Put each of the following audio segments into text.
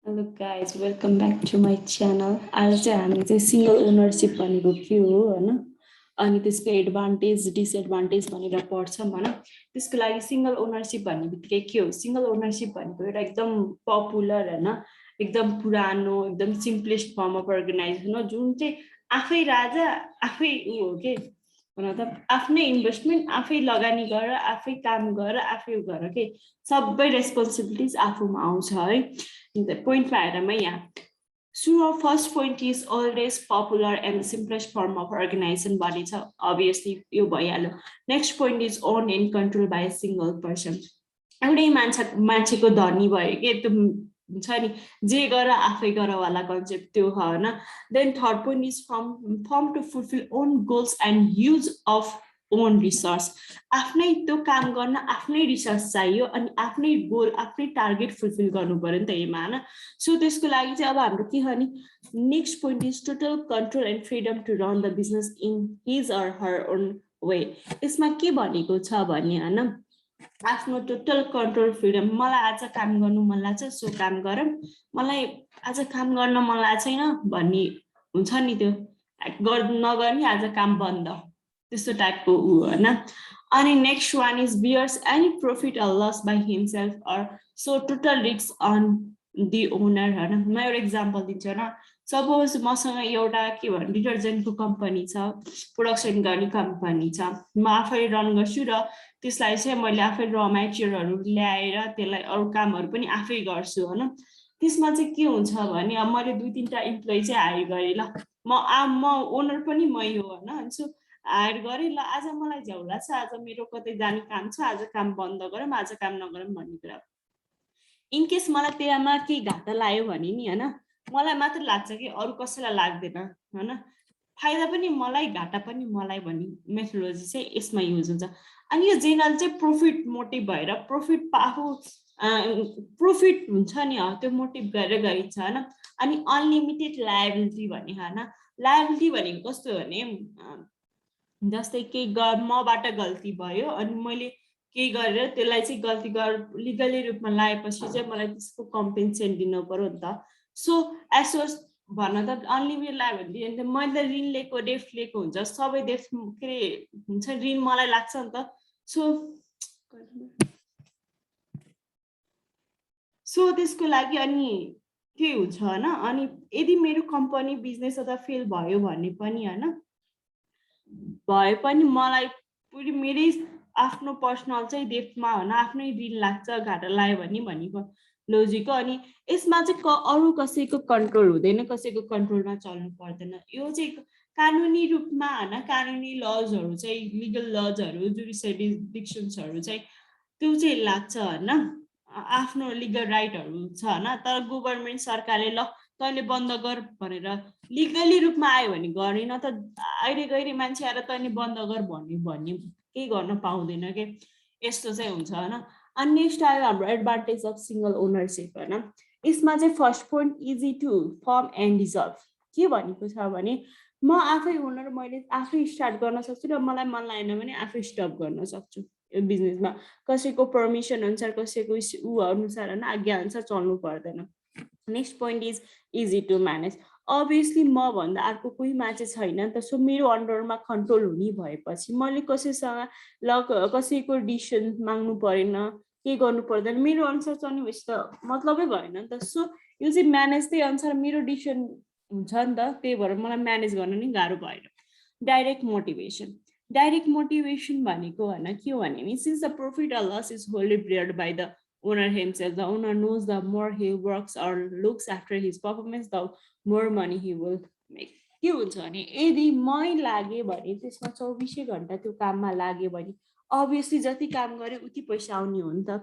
Hello guys, welcome back to my channel. आज चाहिँ हामी चाहिँ सिंगल ओनरशिप भनेको के हो हैन अनि त्यसको एडभान्टेज डिसएडभान्टेज भनेर पढ्छौँ हैन त्यसको लागि सिंगल ओनरशिप भन्ने बित्तिकै के हो सिंगल ओनरशिप भनेको एउटा एकदम पपुलर हैन एकदम पुरानो एकदम सिम्पलेस्ट फर्म अफ अर्गनाइजेसन हो जुन चाहिँ आफै राजा आफै उ हो के मतलब आफ्नै इन्भेस्टमेन्ट आफै लगानी गरेर आफै काम गरेर आफै गरेर के सबै रेस्पोन्सिबिलिटिज आफूमा आउँछ है पोइन्टमा हेर म यहाँ So our first point is always popular and simplest form of organization body. So obviously you भइहाल्यो. Next point is owned and controlled by a single person. एउटै मान्छेको धनी भयो के त्यो हुन्छ नि जे गर आफै गर वाला कन्सेप्ट त्यो हो हैन then third point is firm to fulfil own goals and use of own resource आफ्नै त्यो काम गर्न आफ्नै रिसोर्स चाहियो अनि आफ्नै गोल आफ्नै टार्गेट फुलफिल गर्नु पर्यो नि त यसमा हैन सो त्यसको लागि चाहिँ अब हाम्रो के हो नि next point is total control and freedom to run the business in his or her own way यसमा के भनेको छ भने हैन आफ्नो टोटल कन्ट्रोल फ्रिडम मलाई आज काम गर्नु मन लाग्छ सो काम गरौँ मलाई आज काम गर्न मन लाग्छ छैन भन्ने हुन्छ नि त्यो नगर्ने आज काम बन्द त्यस्तो टाइपको उ हैन अनि next one is bears any profit or loss by himself or so total risk on the owner हैन म एउटा एक्जाम्पल दिन्छु हैन सपोज मसँग एउटा के भन्छ डिटर्जेन्टको कम्पनी छ प्रोडक्सन गर्ने कम्पनी छ म आफै रन गर्छु र त्यसलाई चाहिँ मैले आफै र मेटेरियलहरु ल्याएर त्यसलाई अरु कामहरु पनि आफै गर्छु हैन त्यसमा चाहिँ के हुन्छ भने अब मैले दुई तीनटा इम्प्लोइ चाहिँ हायर गरे ल म ओनर पनि मै हो हैन सो हायर गरे ल आज मलाई झ्याउला छ आज मेरो कतै जाने काम छ आज काम बन्द गरौँ आज काम नगरौँ भन्ने कुरा इन केस मलाई त्यसमा के घाटा लाग्यो भने नि हैन मलाई मात्र लाग्छ कि अरु कसैलाई लाग्दैन हैन फाइदा पनि मलाई घाटा पनि मलाई भन्ने मेथोडोलोजी चाहिँ यसमा युज हुन्छ अनि यो जेनरल चाहिँ प्रॉफिट मोटिभ भएर प्रॉफिट पाहु प्रॉफिट हुन्छ नि त्यो मोटिभ गरेर गरिन्छ हैन अनि अनलिमिटेड लायबिलिटी भन्ने हैन लायबिलिटी भनेको कस्तो भने जस्तै के मबाट गल्ती भयो अनि मैले के गरेर त्यसलाई चाहिँ गल्ती लिगली रूपमा लाएपछि चाहिँ मलाई त्यसको कम्पेन्सेसन दिनु पर्यो नि त सो एसोस भन्न त अनलिमिटेड लायबिलिटी अनि मैले ऋण लिएको डेफ्ट लिएको हुन्छ सबै डेफ्ट के अरे हुन्छ ऋण मलाई लाग्छ नि त सो त्यसको लागि अनि के हुन्छ हैन अनि यदि मेरो कम्पनी बिजनेस अथवा फेल भयो भने पनि हैन भए पनि मलाई पुरै मेरै आफ्नो पर्सनल चाहिँ डेफ्टमा हैन आफ्नै ऋण लाग्छ घाटा लाग्यो भने भनेको लोजिक अनि यसमा चाहिँ अरु कसैको कन्ट्रोल हुँदैन कसैको कन्ट्रोलमा चल्नु पर्दैन यो चाहिँ कानुनी रूपमा हैन कानुनी लजहरु चाहिँ लिगल लजहरु जुरिसडिक्सन्सहरु चाहिँ त्यो चाहिँ लाग्छ हैन आफ्नो लिगल राइटहरु छ हैन तर गभर्नमेन्ट सरकारले ल तैले बन्द गर भनेर लिगली रूपमा आयो भने गर्ने न त अहिले गइरे मान्छे आएर तैले बन्द गर भन्ने केही गर्न पाउँदैन के यस्तो चाहिँ हुन्छ हैन अनि नेक्स्ट आयो हाम्रो एडभान्टेज अफ सिंगल ओनरशिप हैन यसमा चाहिँ first point easy to form and dissolve के भनेको छ भने म आफै ओनर मैले आफै स्टार्ट गर्न सक्छु र मलाई मन लागेन भने आफै स्टप गर्न सक्छु यो बिजनेसमा कसैको परमिसन अनुसार कसैको उ अनुसार हैन आज्ञा अनुसार चल्नु पर्दैन next point is easy to manage obviously म भन्दा अर्को कोही मान्छे छैन नि त सो मेरो अन्डरमा कन्ट्रोल हुने भएपछि मैले कसैसँग कसैको डिसिसन माग्नु परेन के गर्नु पर्दैन मेरो अनुसार चल्ने भएपछि त मतलबै भएन नि त सो यो चाहिँ म्यानेज त्यही अनुसार मेरो डिसिसन हुन्छ नि त त्यही भएर मलाई म्यानेज गर्न नि गाह्रो भएन डाइरेक्ट मोटिभेसन भनेको हैन के हो भने since the profit or loss is wholly borne by the owner himself. The owner knows the more he works or looks after his performance, the more money he will make. के हुन्छ भने यदि मै लागे भने त्यसमा 24 घण्टा त्यो काममा लागे भने अभियसली जति काम गरे उति पैसा आउने हो नि त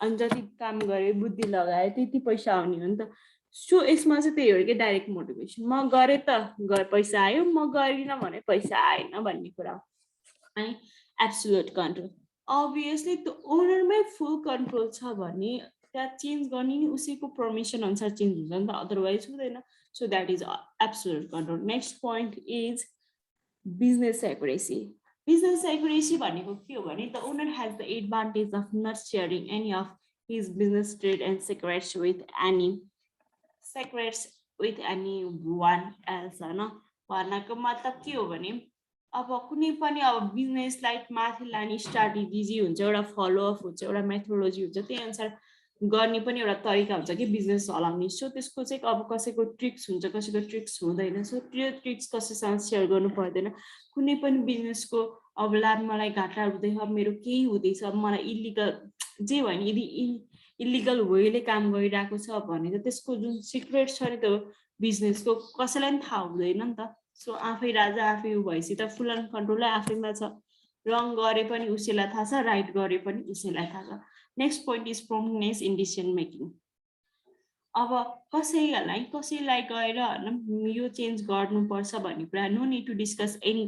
अनि जति काम गरे बुद्धि लगाए त्यति पैसा आउने हो नि त सो यसमा चाहिँ त्यही हो कि डाइरेक्ट मोटिभेसन म गरे त पैसा आयो म गरिन भने पैसा आएन भन्ने कुरा अनि एब्सोल्युट कन्ट्रोल अभियसली त्यो ओनरमै फुल कन्ट्रोल छ भने त्यहाँ चेन्ज गर्ने नि उसैको पर्मिसन अनुसार चेन्ज हुन्छ नि त अदरवाइज हुँदैन so that is absolute control next point is business accuracy भनेको के हो भने the owner has the advantage of not sharing any of his business trade and secrets with any secrets with anyone else हैन भन्नको मतलब के हो भने अब कुनै पनि अब बिजनेसलाई माथि लाने स्ट्राटेजी हुन्छ एउटा फलोअप हुन्छ एउटा मेथोडोलोजी हुन्छ त्यही अनुसार गर्ने पनि एउटा तरिका हुन्छ कि बिजनेस चलाउने सो त्यसको चाहिँ अब कसैको ट्रिक्स हुन्छ कसैको ट्रिक्स हुँदैन सो त्यो ट्रिक्स कसैसँग सेयर गर्नु पर्दैन कुनै पनि बिजनेसको अब ला मलाई घाटा हुँदैछ मेरो केही हुँदैछ मलाई इलिगल जे भयो नि यदि इलिगल वेले काम गरिरहेको छ भने त त्यसको जुन सिक्रेट छ नि त्यो बिजनेसको कसैलाई पनि थाहा हुँदैन नि त सो आफै राजा आफै भएपछि त फुल एन्ड कन्ट्रोल आफैमा छ रङ गरे पनि उसैलाई थाहा छ राइट गरे पनि उसैलाई थाहा छ next point is promptness in decision making अब कसैलाई गएर यो चेन्ज गर्नुपर्छ भन्ने कुरा no need to discuss any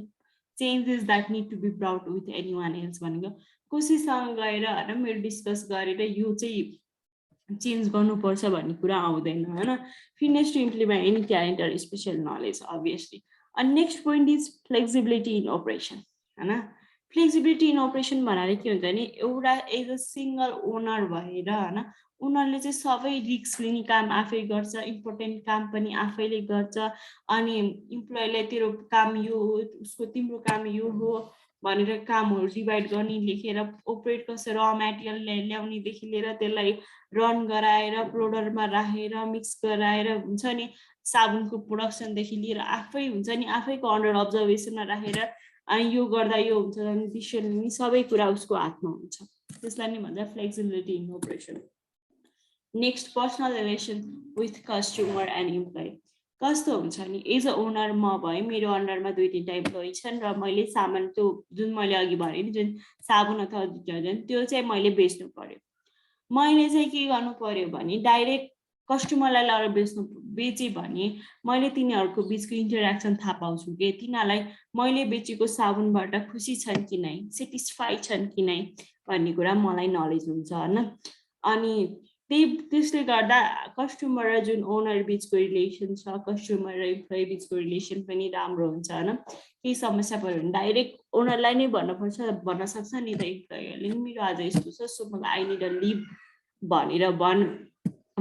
changes that need to be brought with any one else भनेको कसैसँग गएर मेरो डिस्कस गरेर यो चाहिँ चेन्ज गर्नुपर्छ भन्ने कुरा आउँदैन होइन fitness to implement any talent or special knowledge obviously अनि next point is flexibility in operation होइन फ्लेक्सिबिलिटी इन अपरेसन भन्नाले के हुन्छ भने एउटा एज अ सिङ्गल ओनर भएर होइन उनीहरूले चाहिँ सबै रिस्क लिने काम आफै गर्छ इम्पोर्टेन्ट काम पनि आफैले गर्छ अनि इम्प्लोइलाई तेरो काम यो हो उसको तिम्रो काम यो हो भनेर कामहरू डिभाइड गर्ने लेखेर अपरेट कसरी र मेटेरियल ल्याउनेदेखि लिएर त्यसलाई रन गराएर प्रोडरमा राखेर मिक्स गराएर हुन्छ नि साबुनको प्रोडक्सनदेखि लिएर आफै हुन्छ नि आफैको अन्डर अब्जर्भेसनमा राखेर अनि यो गर्दा यो हुन्छ अनि डिसिसन लिने सबै कुरा उसको हातमा हुन्छ त्यसलाई नै भन्छ flexibility in operation next personal relation with customer and employee कस्तो हुन्छ नि एज अ ओनर म भए मेरो अन्डरमा 2-3 इम्प्लोइ छन् र मैले सामान त्यो जुन मैले अघि भने नि जुन साबुन अथवा डिटर्जेन्ट त्यो चाहिँ मैले बेच्नु पर्यो मैले चाहिँ के गर्नु पर्यो भने डाइरेक्ट कस्टमरलाई लगेर बेचेँ भने मैले तिनीहरूको बिचको इन्टरेक्सन थाहा पाउँछु कि तिनीहरूलाई मैले बेचेको साबुनबाट खुसी छन् कि नै सेटिस्फाई छन् कि नै भन्ने कुरा मलाई नलेज हुन्छ होइन अनि त्यसले गर्दा कस्टमर र जुन ओनर बिचको रिलेसन छ कस्टमर र इम्प्लोइ बिचको रिलेसन पनि राम्रो हुन्छ होइन केही समस्या पऱ्यो भने डाइरेक्ट ओनरलाई नै भन्न सक्छ नि त इम्प्लोइहरूले नि मेरो आज यस्तो छ सो मलाई आई निड अ लिभ भनेर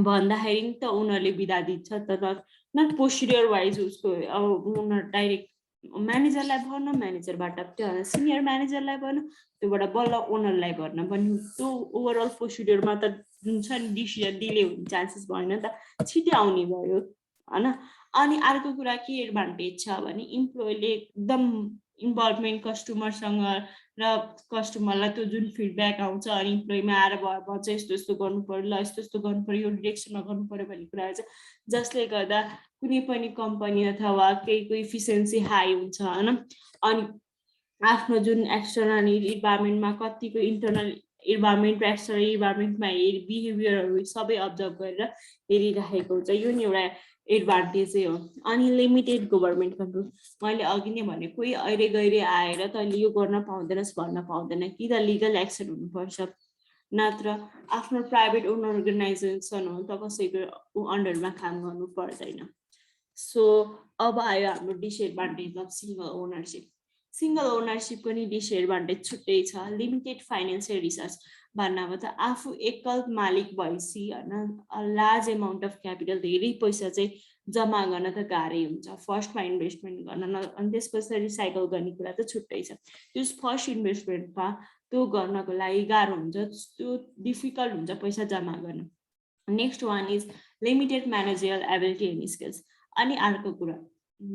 भन्दाखेरि नि त उनीहरूले बिदा दिन्छ तर नट पोस्टिरियर वाइज उसको अब उनीहरू डाइरेक्ट म्यानेजरलाई भर्न म्यानेजरबाट त्यो सिनियर म्यानेजरलाई भर्न त्योबाट बल्ल ओनरलाई भर्न पनि त्यो ओभरअल प्रोसिडियरमा त जुन छ नि डिसिजन डिले हुने चान्सेस भएन त छिटै आउने भयो होइन अनि अर्को कुरा के एडभान्टेज छ भने इम्प्लोइले एकदम इन्भल्भमेन्ट कस्टमरसँग र कस्टमरलाई त्यो जुन फिडब्याक आउँछ अनि इम्प्लोइमा आएर भन्छ यस्तो यस्तो गर्नु पर्यो ल यस्तो यस्तो गर्नु पर्यो यो डिरेक्सनमा गर्नु पर्यो भन्ने कुरा चाहिँ जसले गर्दा कुनै पनि कम्पनी अथवा केहीको इफिसियन्सी हाई हुन्छ होइन अनि आफ्नो जुन एक्सटर्नल इन्भाइरोमेन्टमा कतिको इन्टरनल इन्भाइरोमेन्ट र एक्सटर्नल इन्भाइरोमेन्टमा बिहेभियरहरू सबै अब्जर्भ गरेर हेरिराखेको हुन्छ यो नि एउटा एडभान्टेजै हो अनि लिमिटेड गभर्मेन्ट कन्ट्रोल मैले अघि नै भने कोही अहिले गहिरे आएर तैँले यो गर्न पाउँदैनस् भन्न पाउँदैन कि त लिगल एक्सन हुनुपर्छ नत्र आफ्नो प्राइभेट ओन अर्गनाइजेसन हो त कसैको अन्डरमा काम गर्नु पर्दैन सो अब आयो हाम्रो डिसएडभान्टेज अफ सिङ्गल ओनरसिपको नि डिसएडभान्टेज छुट्टै छ लिमिटेड फाइनेन्सियल रिसोर्स भन्नामा त आफू एकल मालिक भएपछि होइन लार्ज एमाउन्ट अफ क्यापिटल धेरै पैसा चाहिँ जम्मा गर्न त गाह्रै हुन्छ फर्स्टमा इन्भेस्टमेन्ट गर्न अनि त्यसपछि रिसाइकल गर्ने कुरा त छुट्टै छ त्यो फर्स्ट इन्भेस्टमेन्टमा त्यो गर्नको लागि गाह्रो हुन्छ त्यो डिफिकल्ट हुन्छ पैसा जम्मा गर्न next one is limited managerial ability and skills अनि अर्को कुरा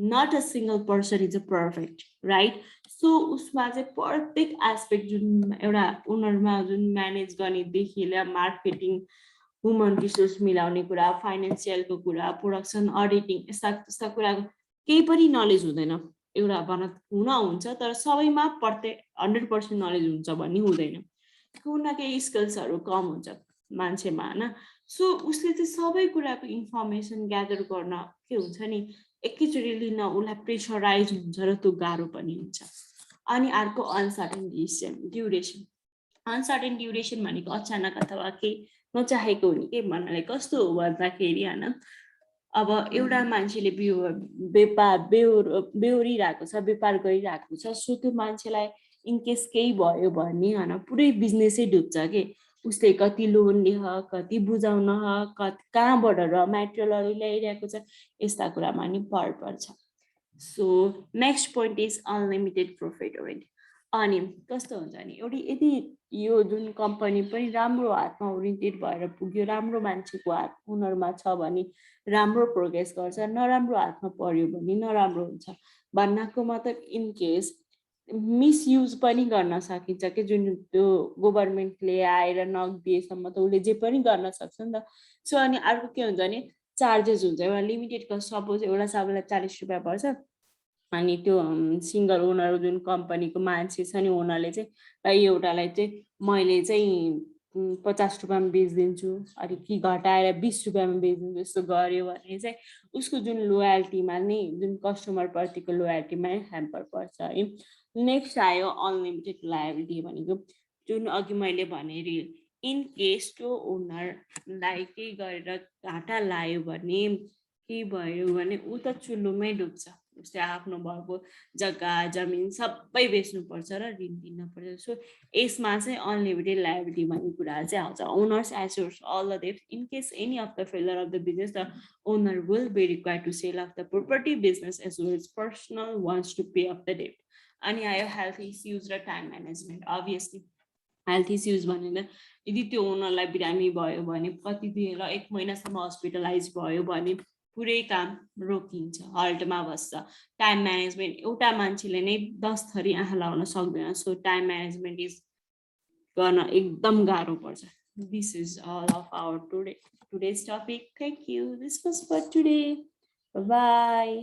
not a single person is a perfect right so उसमा चाहिँ प्रत्येक एस्पेक्ट जुन एउटा ओनरमा जुन म्यानेज गर्नेदेखि लिएर मार्केटिङ ह्युमन रिसोर्स मिलाउने कुरा फाइनेन्सियलको कुरा प्रोडक्सन अडिटिङ यस्ता कुराको केही पनि नलेज हुँदैन एउटा हुन हुन्छ तर सबैमा प्रत्येक 100% नलेज हुन्छ भन्ने हुँदैन कुनै न केही स्किल्सहरू कम हुन्छ मान्छेमा होइन सो उसले चाहिँ सबै कुराको इन्फर्मेसन ग्यादर गर्न के हुन्छ नि एकैचोटि लिन उसलाई प्रेसराइज हुन्छ र त्यो गाह्रो पनि हुन्छ अनि अर्को अनसर्टेन ड्युरेसन अनसर्टेन ड्युरेसन भनेको अचानक अथवा केही नचाहेको हुने के भन्नाले कस्तो हो भन्दाखेरि होइन अब एउटा मान्छेले बेहोरिरहेको छ व्यापार गरिरहेको छ सो त्यो मान्छेलाई इनकेस केही भयो भने होइन पुरै बिजनेसै डुब्छ कि उसले कति लोन लिह कति बुझाउन कहाँबाट र मेटेरियलहरू ल्याइरहेको छ यस्ता कुरामा नि भर पर्छ so next point is unlimited profit orient अनि कस्तो हुन्छ नि एउटी यदि यो जुन कम्पनी पनि राम्रो हातमा ओरिएन्टेड भएर पुग्यो राम्रो मान्छेको हात उनीहरूमा छ भने राम्रो प्रोग्रेस गर्छ नराम्रो हातमा पर्यो भने नराम्रो हुन्छ भन्नको मतलब इन केस मिसयुज पनि गर्न सकिन्छ कि जुन त्यो गभर्मेन्टले आएर नदिएसम्म त उसले जे पनि गर्न सक्छ नि त सो अनि अर्को के हुन्छ भने चार्जेस हुन्छ एउटा लिमिटेडको सपोज एउटा सबैलाई 40 रुपियाँ पर्छ अनि त्यो सिङ्गल ओनर जुन कम्पनीको मान्छे छ नि ओनरले चाहिँ एउटालाई चाहिँ मैले चाहिँ 50 रुपियाँमा बेचिदिन्छु अनि कि घटाएर 20 रुपियाँमा बेचिदिन्छु यस्तो गर्यो भने चाहिँ उसको जुन लोयल्टीमा नै जुन कस्टमरप्रतिको लोयल्टीमा ह्याम्पर पर्छ है नेक्स्ट आयो अनलिमिटेड लायबिलिटी भनेको जुन अघि मैले भने इन केस त्यो ओनरलाई केही गरेर घाटा लायो भने के भयो भने ऊ त चुल्लुमै डुब्छ उसले आफ्नो भएको जग्गा जमिन सबै बेच्नुपर्छ र ऋण तिर्नुपर्छ सो यसमा चाहिँ अनलिमिटेड लायबिलिटी भन्ने कुरा चाहिँ आउँछ owners assures all the debt in case any of the failure of the business the owner will be required to sell off the property business as well as personal wants to pay off the debt अनि आयो health issues र time management obviously health issues भनेर यदि त्यो ओनरलाई बिरामी भयो भने कति दिन 1 महिनासम्म हस्पिटलाइज भयो भने पुरै काम रोकिन्छ हल्टमा बस्छ टाइम म्यानेजमेन्ट एउटा मान्छेले नै 10 थरी आँखा लाउन सक्दैन सो टाइम म्यानेजमेन्ट इज गर्न एकदम गाह्रो पर्छ this is all of our today's topic thank you this was for today by